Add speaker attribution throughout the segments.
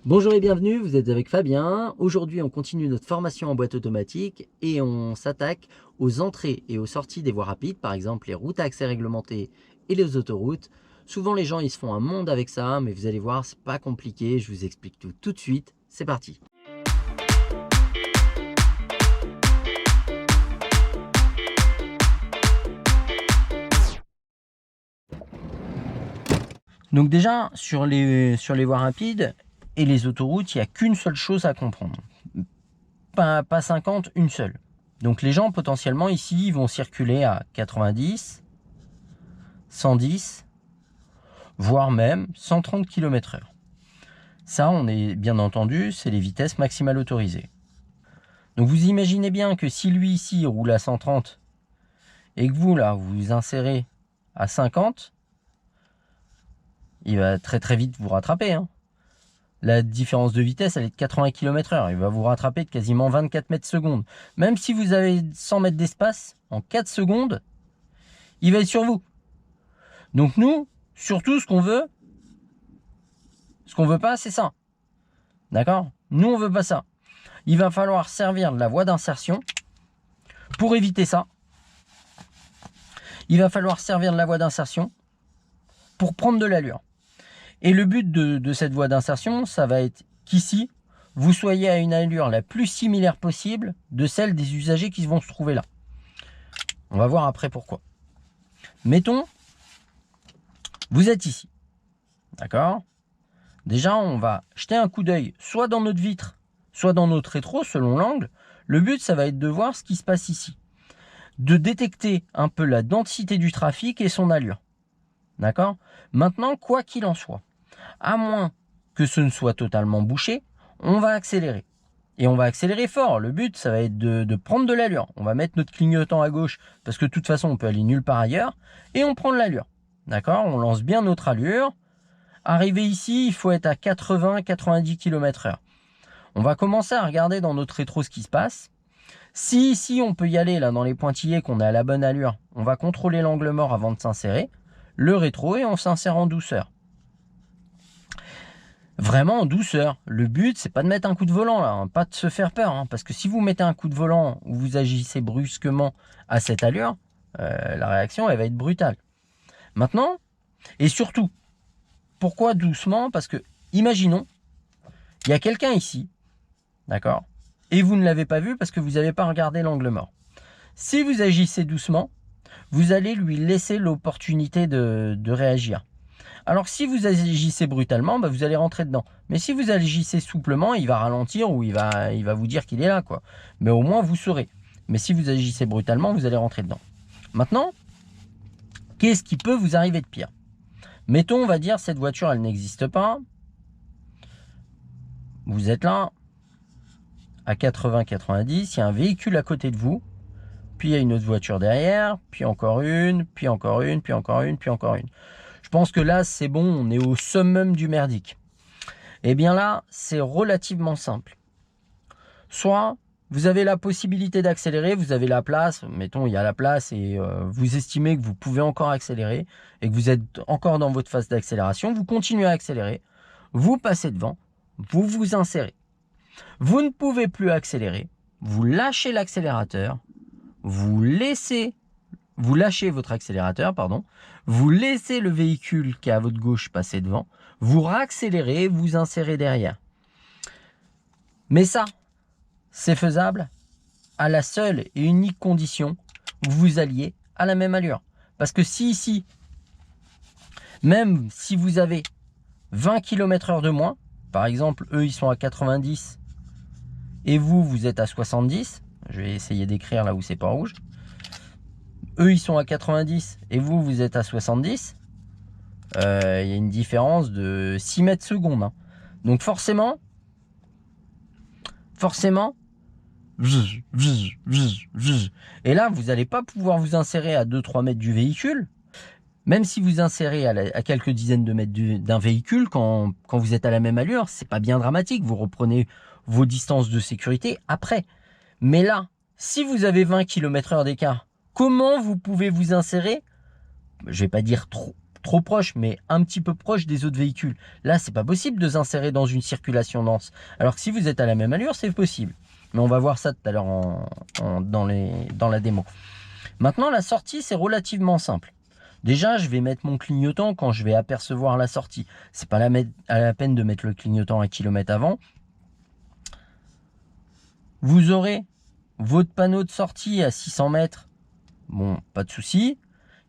Speaker 1: Bonjour et bienvenue, vous êtes avec Fabien. Aujourd'hui, on continue notre formation en boîte automatique et on s'attaque aux entrées et aux sorties des voies rapides, par exemple les routes à accès réglementé et les autoroutes. Souvent, les gens ils se font un monde avec ça, mais vous allez voir, c'est pas compliqué. Je vous explique tout de suite. C'est parti. Donc déjà, sur les voies rapides et les autoroutes, il n'y a qu'une seule chose à comprendre. Pas 50, une seule. Donc les gens potentiellement ici ils vont circuler à 90, 110, voire même 130 km/h. Ça, on est bien entendu, c'est les vitesses maximales autorisées. Donc vous imaginez bien que si lui ici roule à 130 et que vous là vous insérez à 50, il va très vite vous rattraper. La différence de vitesse, elle est de 80 km/h. Il va vous rattraper de quasiment 24 mètres secondes. Même si vous avez 100 mètres d'espace, en 4 secondes, il va être sur vous. Donc nous, surtout ce qu'on veut pas, c'est ça. D'accord? Nous, on veut pas ça. Il va falloir servir de la voie d'insertion pour éviter ça. Il va falloir servir de la voie d'insertion pour prendre de l'allure. Et le but de cette voie d'insertion, ça va être qu'ici, vous soyez à une allure la plus similaire possible de celle des usagers qui vont se trouver là. On va voir après pourquoi. Mettons, vous êtes ici. D'accord? Déjà, on va jeter un coup d'œil soit dans notre vitre, soit dans notre rétro, selon l'angle. Le but, ça va être de voir ce qui se passe ici. De détecter un peu la densité du trafic et son allure. D'accord? Maintenant, quoi qu'il en soit, à moins que ce ne soit totalement bouché, on va accélérer. Et on va accélérer fort. Le but, ça va être de prendre de l'allure. On va mettre notre clignotant à gauche, parce que de toute façon, on peut aller nulle part ailleurs. Et on prend de l'allure. D'accord? On lance bien notre allure. Arrivé ici, il faut être à 80-90 km/h. On va commencer à regarder dans notre rétro ce qui se passe. Si ici, on peut y aller là dans les pointillés, qu'on est à la bonne allure, on va contrôler l'angle mort avant de s'insérer. Le rétro et on s'insère en douceur. Vraiment en douceur. Le but, c'est pas de mettre un coup de volant là, pas de se faire peur. Parce que si vous mettez un coup de volant ou vous agissez brusquement à cette allure, la réaction, elle va être brutale. Maintenant, et surtout, pourquoi doucement? Parce que, imaginons, il y a quelqu'un ici, d'accord? Et vous ne l'avez pas vu parce que vous n'avez pas regardé l'angle mort. Si vous agissez doucement, vous allez lui laisser l'opportunité de réagir. Alors si vous agissez brutalement, vous allez rentrer dedans. Mais si vous agissez souplement, il va ralentir ou il va vous dire qu'il est là, quoi. Mais au moins vous saurez. Mais si vous agissez brutalement, vous allez rentrer dedans. Maintenant, qu'est-ce qui peut vous arriver de pire? Mettons, on va dire, cette voiture, elle n'existe pas. Vous êtes là, à 80-90, il y a un véhicule à côté de vous. Puis il y a une autre voiture derrière, puis encore une, puis encore une, puis encore une, puis encore une. Je pense que là, c'est bon, on est au summum du merdique. Et bien là, c'est relativement simple. Soit vous avez la possibilité d'accélérer, vous avez la place, mettons il y a la place et vous estimez que vous pouvez encore accélérer et que vous êtes encore dans votre phase d'accélération, vous continuez à accélérer, vous passez devant, vous vous insérez. Vous ne pouvez plus accélérer, vous lâchez l'accélérateur, vous lâchez votre accélérateur, pardon, vous laissez le véhicule qui est à votre gauche passer devant, vous réaccélérez, vous insérez derrière. Mais ça, c'est faisable à la seule et unique condition où vous alliez à la même allure. Parce que si ici, même si vous avez 20 km/h de moins, par exemple, eux, ils sont à 90 et vous, vous êtes à 70, je vais essayer d'écrire là où c'est pas rouge. Eux, ils sont à 90 et vous, vous êtes à 70. Il y a une différence de 6 mètres secondes. Donc forcément, et là, vous n'allez pas pouvoir vous insérer à 2-3 mètres du véhicule. Même si vous insérez à quelques dizaines de mètres d'un véhicule, quand vous êtes à la même allure, c'est pas bien dramatique. Vous reprenez vos distances de sécurité après. Mais là, si vous avez 20 km/h d'écart, comment vous pouvez vous insérer? Je vais pas dire trop, trop proche, mais un petit peu proche des autres véhicules. Là, c'est pas possible de s'insérer dans une circulation dense. Alors que si vous êtes à la même allure, c'est possible. Mais on va voir ça tout à l'heure dans la démo. Maintenant, la sortie, c'est relativement simple. Déjà, je vais mettre mon clignotant quand je vais apercevoir la sortie. C'est pas la peine de mettre le clignotant 1 km avant. Vous aurez votre panneau de sortie à 600 mètres. Bon, pas de souci.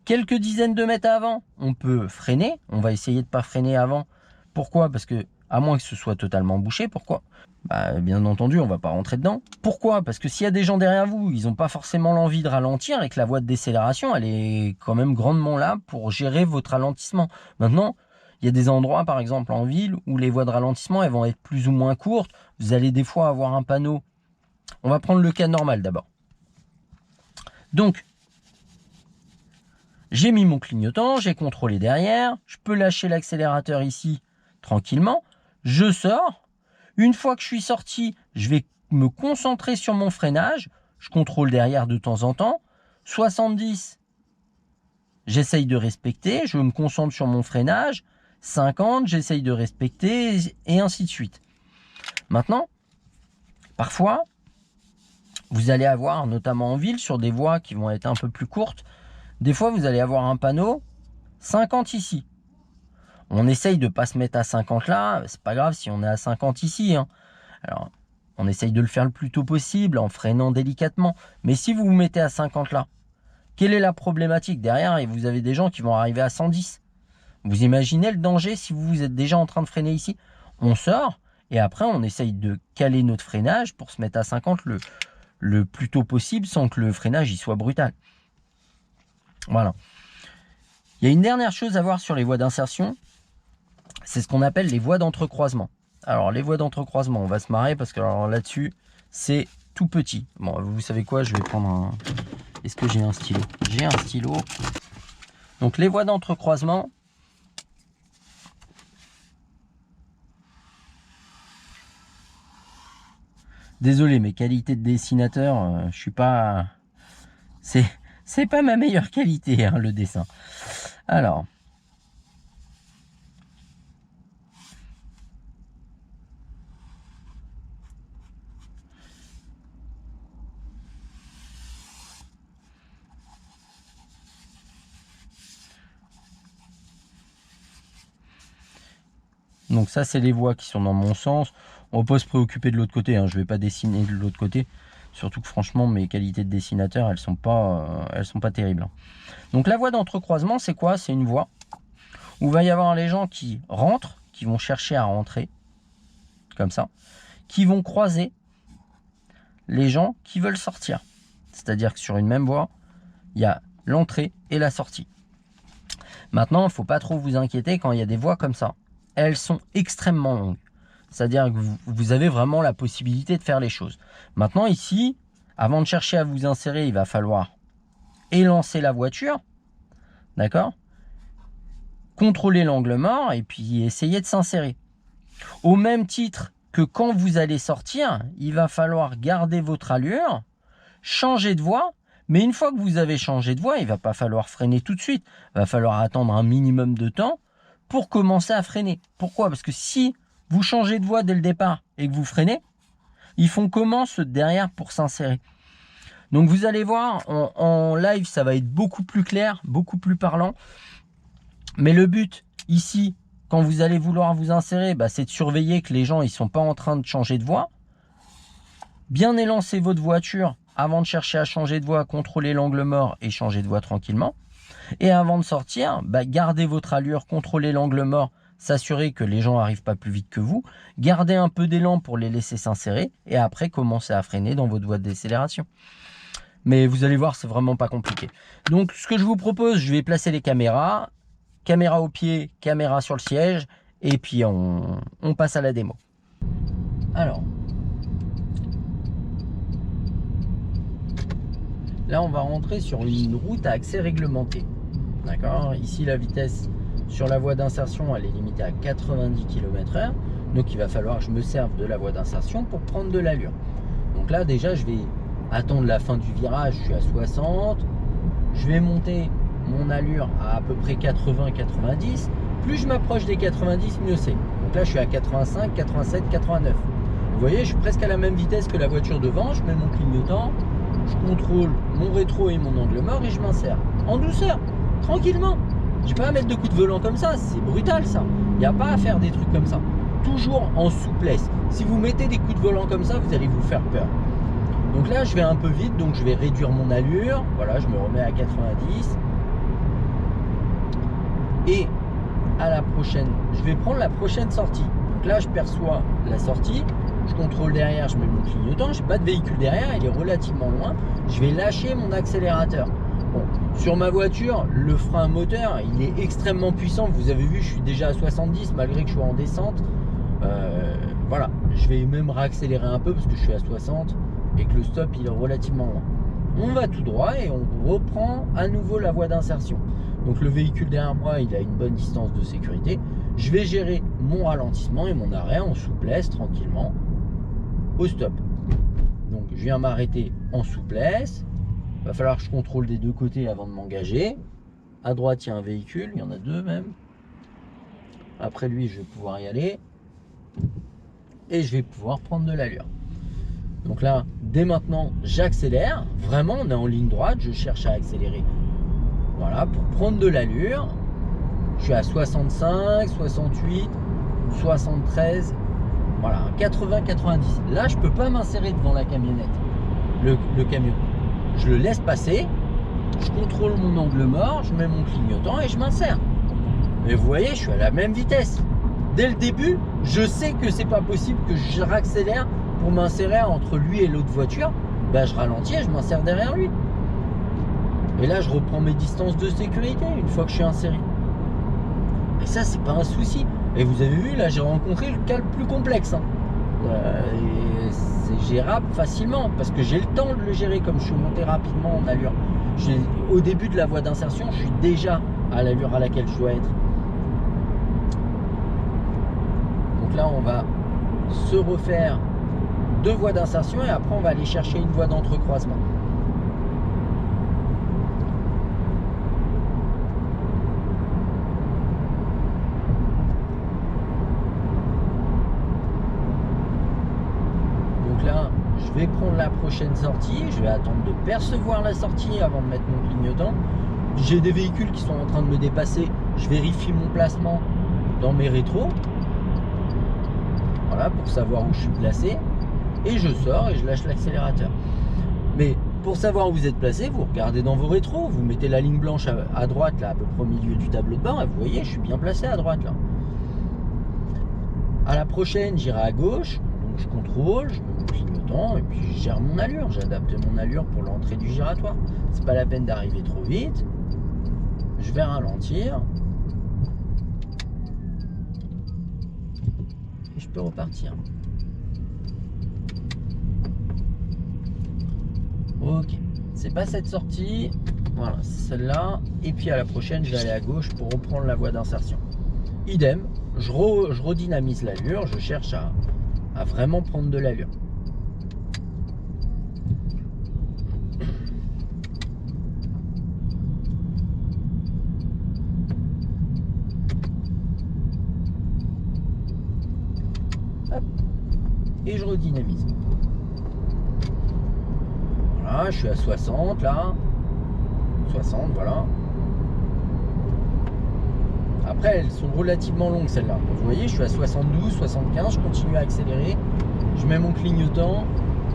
Speaker 1: Quelques dizaines de mètres avant, on peut freiner. On va essayer de ne pas freiner avant. Pourquoi? Parce que, à moins que ce soit totalement bouché, pourquoi? Bah, bien entendu, on ne va pas rentrer dedans. Pourquoi? Parce que s'il y a des gens derrière vous, ils n'ont pas forcément l'envie de ralentir et que la voie de décélération, elle est quand même grandement là pour gérer votre ralentissement. Maintenant, il y a des endroits, par exemple en ville, où les voies de ralentissement, elles vont être plus ou moins courtes. Vous allez des fois avoir un panneau. On va prendre le cas normal d'abord. Donc, j'ai mis mon clignotant, j'ai contrôlé derrière, je peux lâcher l'accélérateur ici tranquillement, je sors. Une fois que je suis sorti, je vais me concentrer sur mon freinage, je contrôle derrière de temps en temps. 70, j'essaye de respecter, je me concentre sur mon freinage. 50, j'essaye de respecter, et ainsi de suite. Maintenant, parfois, vous allez avoir, notamment en ville, sur des voies qui vont être un peu plus courtes, des fois, vous allez avoir un panneau 50 ici. On essaye de ne pas se mettre à 50 là. C'est pas grave si on est à 50 ici. Hein. Alors, on essaye de le faire le plus tôt possible en freinant délicatement. Mais si vous vous mettez à 50 là, quelle est la problématique derrière? Et vous avez des gens qui vont arriver à 110. Vous imaginez le danger si vous êtes déjà en train de freiner ici? On sort et après, on essaye de caler notre freinage pour se mettre à 50 le plus tôt possible sans que le freinage y soit brutal. Voilà. Il y a une dernière chose à voir sur les voies d'insertion, c'est ce qu'on appelle les voies d'entrecroisement. Alors les voies d'entrecroisement, on va se marrer parce que là-dessus, c'est tout petit. Bon, vous savez quoi, je vais prendre un... Est-ce que j'ai un stylo? J'ai un stylo. Donc les voies d'entrecroisement, désolé, mes qualités de dessinateur, je suis pas... C'est pas ma meilleure qualité, hein, le dessin. Alors. Donc ça, c'est les voies qui sont dans mon sens. On va pas se préoccuper de l'autre côté, hein. Je vais pas dessiner de l'autre côté. Surtout que franchement, mes qualités de dessinateur, elles sont pas terribles. Donc la voie d'entrecroisement, c'est quoi? C'est une voie où il va y avoir les gens qui rentrent, qui vont chercher à rentrer, comme ça, qui vont croiser les gens qui veulent sortir. C'est-à-dire que sur une même voie, il y a l'entrée et la sortie. Maintenant, il ne faut pas trop vous inquiéter quand il y a des voies comme ça. Elles sont extrêmement longues. C'est-à-dire que vous avez vraiment la possibilité de faire les choses. Maintenant, ici, avant de chercher à vous insérer, il va falloir élancer la voiture. D'accord? Contrôler l'angle mort et puis essayer de s'insérer. Au même titre que quand vous allez sortir, il va falloir garder votre allure, changer de voie. Mais une fois que vous avez changé de voie, il ne va pas falloir freiner tout de suite. Il va falloir attendre un minimum de temps pour commencer à freiner. Pourquoi? Parce que si vous changez de voie dès le départ et que vous freinez, ils font comment ceux derrière pour s'insérer? Donc vous allez voir, en live, ça va être beaucoup plus clair, beaucoup plus parlant. Mais le but ici, quand vous allez vouloir vous insérer, c'est de surveiller que les gens ne sont pas en train de changer de voie. Bien élancer votre voiture avant de chercher à changer de voie, contrôler l'angle mort et changer de voie tranquillement. Et avant de sortir, gardez votre allure, contrôlez l'angle mort, s'assurer que les gens n'arrivent pas plus vite que vous, gardez un peu d'élan pour les laisser s'insérer et après commencez à freiner dans votre voie de décélération. Mais vous allez voir, c'est vraiment pas compliqué. Donc ce que je vous propose, je vais placer les caméras, caméra au pied, caméra sur le siège et puis on passe à la démo. Alors, là on va rentrer sur une route à accès réglementé. D'accord? Ici la vitesse sur la voie d'insertion elle est limitée à 90 km/h. Donc il va falloir que je me serve de la voie d'insertion pour prendre de l'allure. Donc là déjà je vais attendre la fin du virage, je suis à 60. Je vais monter mon allure à peu près 80-90. Plus je m'approche des 90, mieux c'est. Donc là, je suis à 85, 87, 89. Vous voyez, je suis presque à la même vitesse que la voiture devant. Je mets mon clignotant, je contrôle mon rétro et mon angle mort et je m'insère. En douceur, tranquillement. Je vais pas mettre de coups de volant comme ça, c'est brutal ça. Il n'y a pas à faire des trucs comme ça. Toujours en souplesse. Si vous mettez des coups de volant comme ça, vous allez vous faire peur. Donc là, je vais un peu vite, donc je vais réduire mon allure. Voilà, je me remets à 90. Et à la prochaine, je vais prendre la prochaine sortie. Donc là, je perçois la sortie. Je contrôle derrière, je mets mon clignotant. Je n'ai pas de véhicule derrière, il est relativement loin. Je vais lâcher mon accélérateur. Bon, sur ma voiture, le frein moteur, il est extrêmement puissant. Vous avez vu, je suis déjà à 70 malgré que je sois en descente. Voilà, je vais même réaccélérer un peu parce que je suis à 60 et que le stop il est relativement loin. On va tout droit et on reprend à nouveau la voie d'insertion. Donc le véhicule derrière moi, il a une bonne distance de sécurité. Je vais gérer mon ralentissement et mon arrêt en souplesse, tranquillement, au stop. Donc je viens m'arrêter en souplesse. Il va falloir que je contrôle des deux côtés avant de m'engager. À droite, il y a un véhicule, il y en a deux même. Après lui, je vais pouvoir y aller. Et je vais pouvoir prendre de l'allure. Donc là, dès maintenant, j'accélère. Vraiment, on est en ligne droite. Je cherche à accélérer. Voilà, pour prendre de l'allure. Je suis à 65, 68, 73. Voilà, 80, 90. Là, je ne peux pas m'insérer devant la camionnette. Le camion. Je le laisse passer. Je contrôle mon angle mort. Je mets mon clignotant et je m'insère. Et vous voyez, je suis à la même vitesse. Dès le début, je sais que c'est pas possible que je réaccélère pour m'insérer entre lui et l'autre voiture. Ben, je ralentis et je m'insère derrière lui. Et là, je reprends mes distances de sécurité une fois que je suis inséré. Et ça, c'est pas un souci. Et vous avez vu, là, j'ai rencontré le cas le plus complexe. Hein. Et c'est gérable facilement parce que j'ai le temps de le gérer comme je suis monté rapidement en allure. Au début de la voie d'insertion, je suis déjà à l'allure à laquelle je dois être. Donc là, on va se refaire deux voies d'insertion et après, on va aller chercher une voie d'entrecroisement. Donc là, je vais prendre la prochaine sortie. Je vais attendre de percevoir la sortie avant de mettre mon clignotant. J'ai des véhicules qui sont en train de me dépasser. Je vérifie mon placement dans mes rétros. Voilà, pour savoir où je suis placé. Et je sors et je lâche l'accélérateur. Mais pour savoir où vous êtes placé, vous regardez dans vos rétros. Vous mettez la ligne blanche à droite, là, à peu près au milieu du tableau de bord. Et vous voyez, je suis bien placé à droite, là. À la prochaine, j'irai à gauche. Donc je contrôle, je mets mon clignotant et puis je gère mon allure. J'adapte mon allure pour l'entrée du giratoire. C'est pas la peine d'arriver trop vite. Je vais ralentir. Et je peux repartir. Ok, c'est pas cette sortie. Voilà, c'est celle-là. Et puis à la prochaine, je vais aller à gauche pour reprendre la voie d'insertion. Idem, je redynamise l'allure. Je cherche à vraiment prendre de l'allure. Et je redynamise. Voilà, je suis à 60 là. 60, voilà. Après, elles sont relativement longues celles-là. Vous voyez, je suis à 72, 75, je continue à accélérer. Je mets mon clignotant,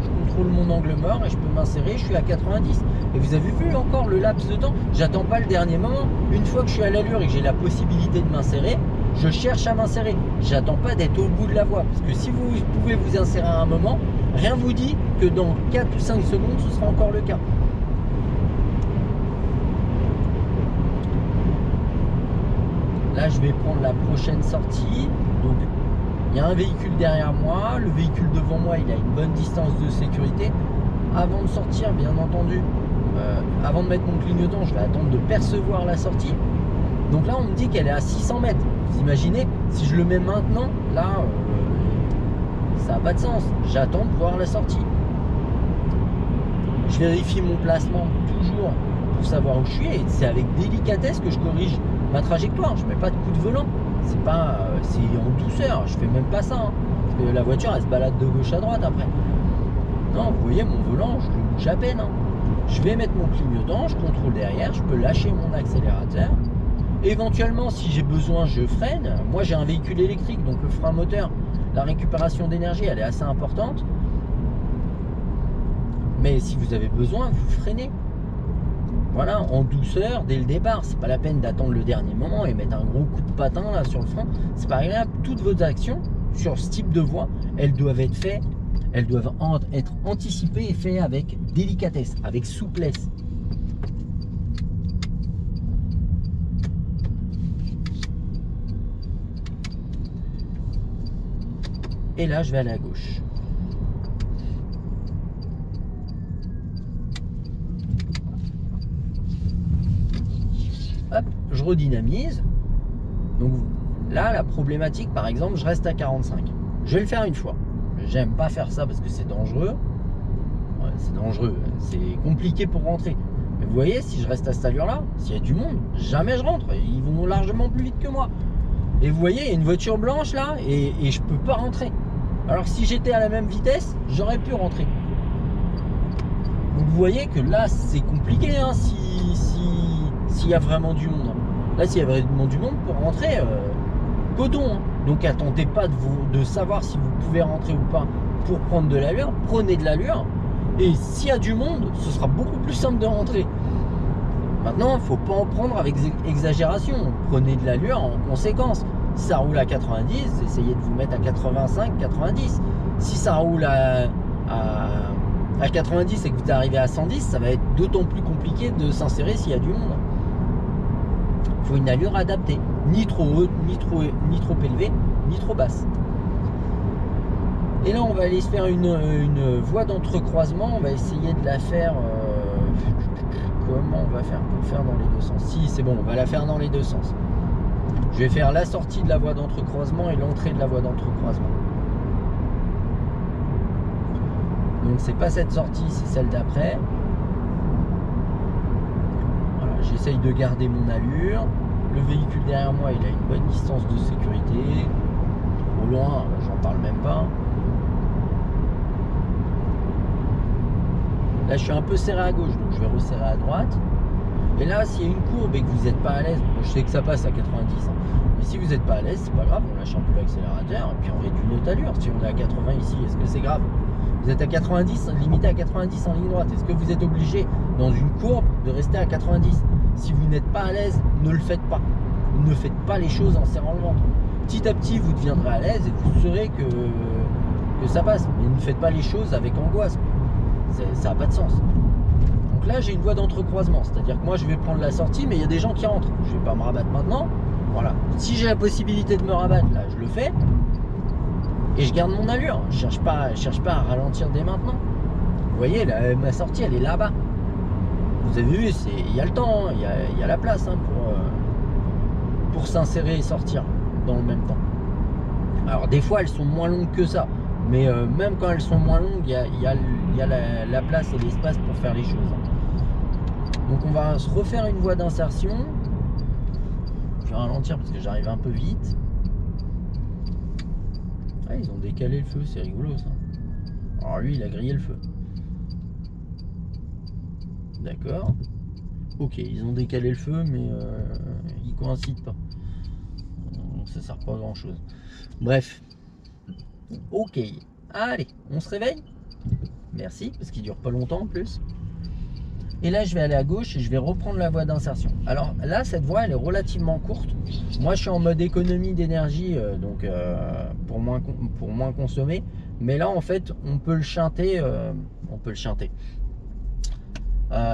Speaker 1: je contrôle mon angle mort et je peux m'insérer, je suis à 90. Et vous avez vu encore le laps de temps, j'attends pas le dernier moment. Une fois que je suis à l'allure et que j'ai la possibilité de m'insérer, je cherche à m'insérer. J'attends pas d'être au bout de la voie. Parce que si vous pouvez vous insérer à un moment, rien ne vous dit que dans 4 ou 5 secondes, ce sera encore le cas. Là, je vais prendre la prochaine sortie. Donc, il y a un véhicule derrière moi. Le véhicule devant moi, il a une bonne distance de sécurité. Avant de sortir, bien entendu, avant de mettre mon clignotant, je vais attendre de percevoir la sortie. Donc là, on me dit qu'elle est à 600 mètres. Vous imaginez, si je le mets maintenant, là, ça n'a pas de sens. J'attends de voir la sortie. Je vérifie mon placement toujours pour pour savoir où je suis, et c'est avec délicatesse que je corrige ma trajectoire. Je mets pas de coup de volant, c'est pas, c'est en douceur, je fais même pas ça, hein, parce que la voiture elle se balade de gauche à droite après. Non, vous voyez mon volant, je le bouge à peine, hein. Je vais mettre mon clignotant, je contrôle derrière, je peux lâcher mon accélérateur. Éventuellement, si j'ai besoin, je freine. Moi, j'ai un véhicule électrique, donc le frein moteur, la récupération d'énergie, elle est assez importante. Mais si vous avez besoin, vous freinez. Voilà, en douceur, dès le départ. C'est pas la peine d'attendre le dernier moment et mettre un gros coup de patin là sur le frein. C'est pas agréable. Toutes vos actions sur ce type de voie, elles doivent être faites. Elles doivent être anticipées et faites avec délicatesse, avec souplesse. Et là, je vais aller à gauche. Hop, je redynamise. Donc là, la problématique, par exemple, je reste à 45. Je vais le faire une fois. J'aime pas faire ça parce que c'est dangereux. Ouais, c'est dangereux, c'est compliqué pour rentrer. Mais vous voyez, si je reste à cette allure-là, s'il y a du monde, jamais je rentre. Ils vont largement plus vite que moi. Et vous voyez, il y a une voiture blanche là, et je peux pas rentrer. Alors si j'étais à la même vitesse, j'aurais pu rentrer. Donc vous voyez que là, c'est compliqué, hein, s'il y a vraiment du monde. Là, s'il y a vraiment du monde, pour rentrer, coton. Hein. Donc attendez pas de savoir si vous pouvez rentrer ou pas pour prendre de l'allure. Prenez de l'allure. Et s'il y a du monde, ce sera beaucoup plus simple de rentrer. Maintenant, il ne faut pas en prendre avec exagération. Prenez de l'allure en conséquence. Si ça roule à 90, essayez de vous mettre à 85, 90. Si ça roule à 90 et que vous arrivez à 110, ça va être d'autant plus compliqué de s'insérer s'il y a du monde. Il faut une allure adaptée. Ni trop haute, ni trop élevée, ni trop basse. Et là, on va aller se faire une voie d'entrecroisement. On va essayer de la faire... comment on va faire pour faire dans les deux sens? Si, c'est bon, on va la faire dans les deux sens. Je vais faire la sortie de la voie d'entrecroisement et l'entrée de la voie d'entrecroisement. Donc c'est pas cette sortie, c'est celle d'après. Voilà, j'essaye de garder mon allure. Le véhicule derrière moi, il a une bonne distance de sécurité. Au loin, j'en parle même pas. Là, je suis un peu serré à gauche, donc je vais resserrer à droite. Et là, s'il y a une courbe et que vous n'êtes pas à l'aise, je sais que ça passe à 90, hein, mais si vous n'êtes pas à l'aise, c'est pas grave, on lâche un peu l'accélérateur et puis on réduit notre allure. Si on est à 80 ici, est-ce que c'est grave? Vous êtes à 90, limité à 90 en ligne droite. Est-ce que vous êtes obligé, dans une courbe, de rester à 90? Si vous n'êtes pas à l'aise, ne le faites pas. Ne faites pas les choses en serrant le ventre. Petit à petit, vous deviendrez à l'aise et vous saurez que ça passe. Mais ne faites pas les choses avec angoisse. Ça n'a pas de sens. Donc là, j'ai une voie d'entrecroisement. C'est-à-dire que moi, je vais prendre la sortie, mais il y a des gens qui rentrent. Je ne vais pas me rabattre maintenant. Voilà. Si j'ai la possibilité de me rabattre, là, je le fais. Et je garde mon allure. Je cherche pas à ralentir dès maintenant. Vous voyez, là, ma sortie, elle est là-bas. Vous avez vu, il y a le temps, il y a la place hein, pour s'insérer et sortir dans le même temps. Alors des fois, elles sont moins longues que ça. Mais même quand elles sont moins longues, il y a la place et l'espace pour faire les choses. Donc on va se refaire une voie d'insertion. Je vais ralentir parce que j'arrive un peu vite. Ah, ils ont décalé le feu, c'est rigolo ça. Alors lui, il a grillé le feu. D'accord. Ok, ils ont décalé le feu, mais ils coïncident pas. Donc ça sert pas à grand chose. Bref. Ok. Allez, on se réveille. Merci, parce qu'il dure pas longtemps en plus. Et là, je vais aller à gauche et je vais reprendre la voie d'insertion. Alors là, cette voie, elle est relativement courte. Moi, je suis en mode économie d'énergie, donc pour moins consommer. Mais là, en fait, on peut le chanter.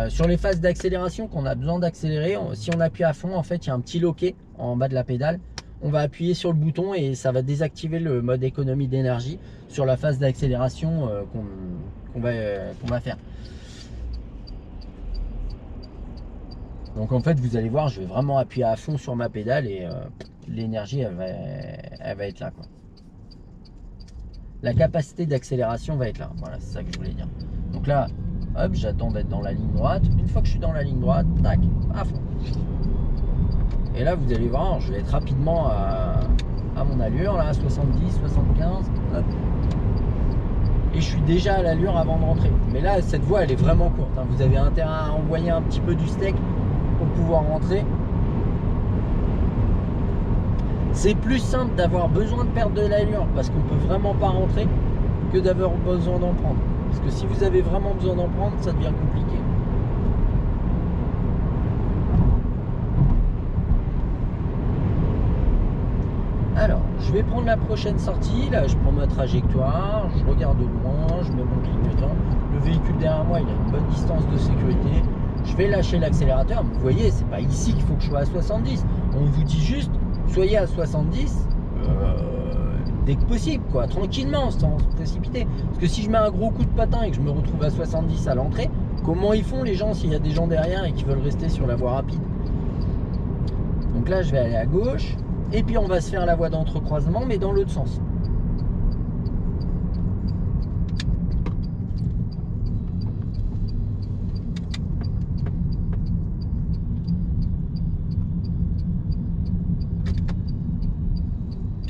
Speaker 1: Sur les phases d'accélération, qu'on a besoin d'accélérer, si on appuie à fond, en fait, il y a un petit loquet en bas de la pédale. On va appuyer sur le bouton et ça va désactiver le mode économie d'énergie sur la phase d'accélération qu'on va faire. Donc en fait, vous allez voir, je vais vraiment appuyer à fond sur ma pédale et l'énergie, elle va être là, quoi. La capacité d'accélération va être là. Voilà, c'est ça que je voulais dire. Donc là, Hop, j'attends d'être dans la ligne droite. Une fois que je suis dans la ligne droite, tac, à fond. Et là, vous allez voir, je vais être rapidement à mon allure, là, 70, 75. Hop. Et je suis déjà à l'allure avant de rentrer. Mais là, cette voie, elle est vraiment courte, hein. Vous avez intérêt à envoyer un petit peu du steak pour pouvoir rentrer. C'est plus simple d'avoir besoin de perdre de l'allure parce qu'on peut vraiment pas rentrer que d'avoir besoin d'en prendre. Parce que si vous avez vraiment besoin d'en prendre, ça devient compliqué. Alors, je vais prendre la prochaine sortie. Là, je prends ma trajectoire, je regarde de loin, je mets mon clignotant. Le véhicule derrière moi, il a une bonne distance de sécurité. Je vais lâcher l'accélérateur. Vous voyez, c'est pas ici qu'il faut que je sois à 70. On vous dit juste, soyez à 70 dès que possible, quoi, tranquillement, sans se précipiter. Parce que si je mets un gros coup de patin et que je me retrouve à 70 à l'entrée, comment ils font les gens s'il y a des gens derrière et qui veulent rester sur la voie rapide? Donc là, je vais aller à gauche. Et puis on va se faire la voie d'entrecroisement, mais dans l'autre sens.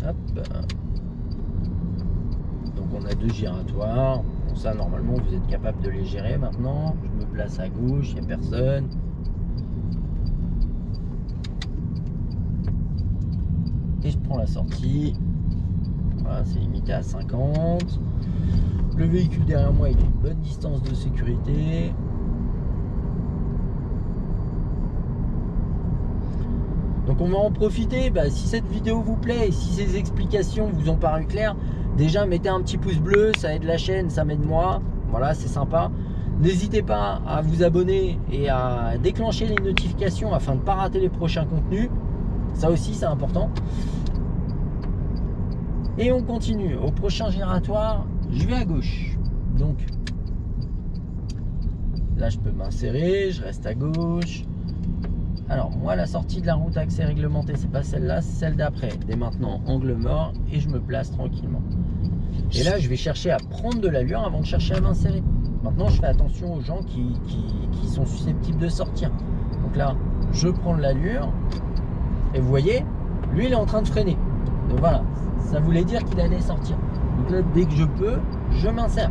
Speaker 1: Hop. Donc on a 2 giratoires. Bon, ça, normalement, vous êtes capable de les gérer maintenant. Je me place à gauche, il n'y a personne. Et je prends la sortie. Voilà, c'est limité à 50. Le véhicule derrière moi, il a une bonne distance de sécurité. Donc on va en profiter. Si cette vidéo vous plaît et si ces explications vous ont paru claires, déjà mettez un petit pouce bleu, ça aide la chaîne, ça m'aide moi. Voilà, c'est sympa. N'hésitez pas à vous abonner et à déclencher les notifications afin de ne pas rater les prochains contenus. Ça aussi, c'est important. Et on continue. Au prochain giratoire, je vais à gauche. Donc, là, je peux m'insérer. Je reste à gauche. Alors, moi, la sortie de la route à accès réglementé, c'est pas celle-là, c'est celle d'après. Dès maintenant, angle mort. Et je me place tranquillement. Et là, je vais chercher à prendre de l'allure avant de chercher à m'insérer. Maintenant, je fais attention aux gens qui sont susceptibles de sortir. Donc là, je prends de l'allure. Et vous voyez, lui, il est en train de freiner. Donc voilà, ça voulait dire qu'il allait sortir. Donc là, dès que je peux, je m'insère.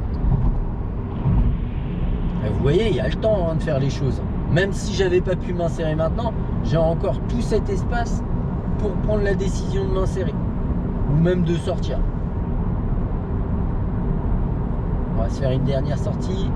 Speaker 1: Et vous voyez, il y a le temps de faire les choses. Même si j'avais pas pu m'insérer maintenant, j'ai encore tout cet espace pour prendre la décision de m'insérer. Ou même de sortir. On va se faire une dernière sortie.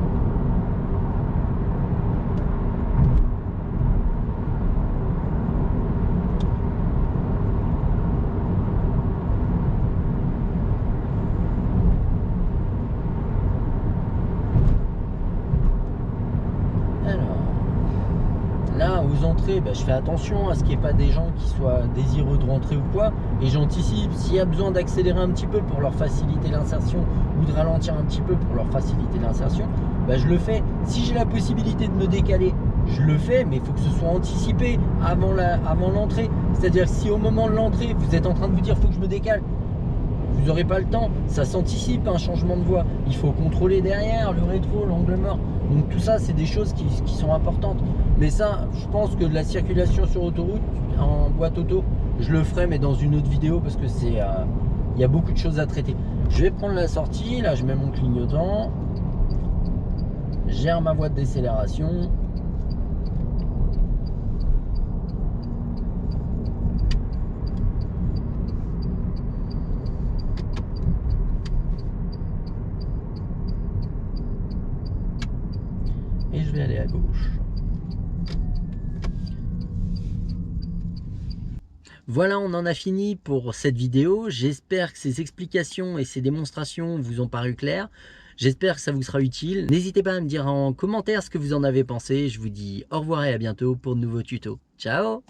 Speaker 1: Aux entrées, je fais attention à ce qu'il n'y ait pas des gens qui soient désireux de rentrer ou quoi, et j'anticipe. S'il y a besoin d'accélérer un petit peu pour leur faciliter l'insertion ou de ralentir un petit peu pour leur faciliter l'insertion, je le fais. Si j'ai la possibilité de me décaler, je le fais, mais il faut que ce soit anticipé avant l'entrée. C'est-à-dire que si au moment de l'entrée, vous êtes en train de vous dire « faut que je me décale », vous n'aurez pas le temps, ça s'anticipe un changement de voie. Il faut contrôler derrière, le rétro, l'angle mort. Donc tout ça, c'est des choses qui sont importantes. Mais ça, je pense que la circulation sur autoroute, en boîte auto, je le ferai, mais dans une autre vidéo, parce que c'est, il y a beaucoup de choses à traiter. Je vais prendre la sortie, là je mets mon clignotant, gère ma voie de décélération. Et je vais aller à gauche. Voilà, on en a fini pour cette vidéo. J'espère que ces explications et ces démonstrations vous ont paru claires. J'espère que ça vous sera utile. N'hésitez pas à me dire en commentaire ce que vous en avez pensé. Je vous dis au revoir et à bientôt pour de nouveaux tutos. Ciao!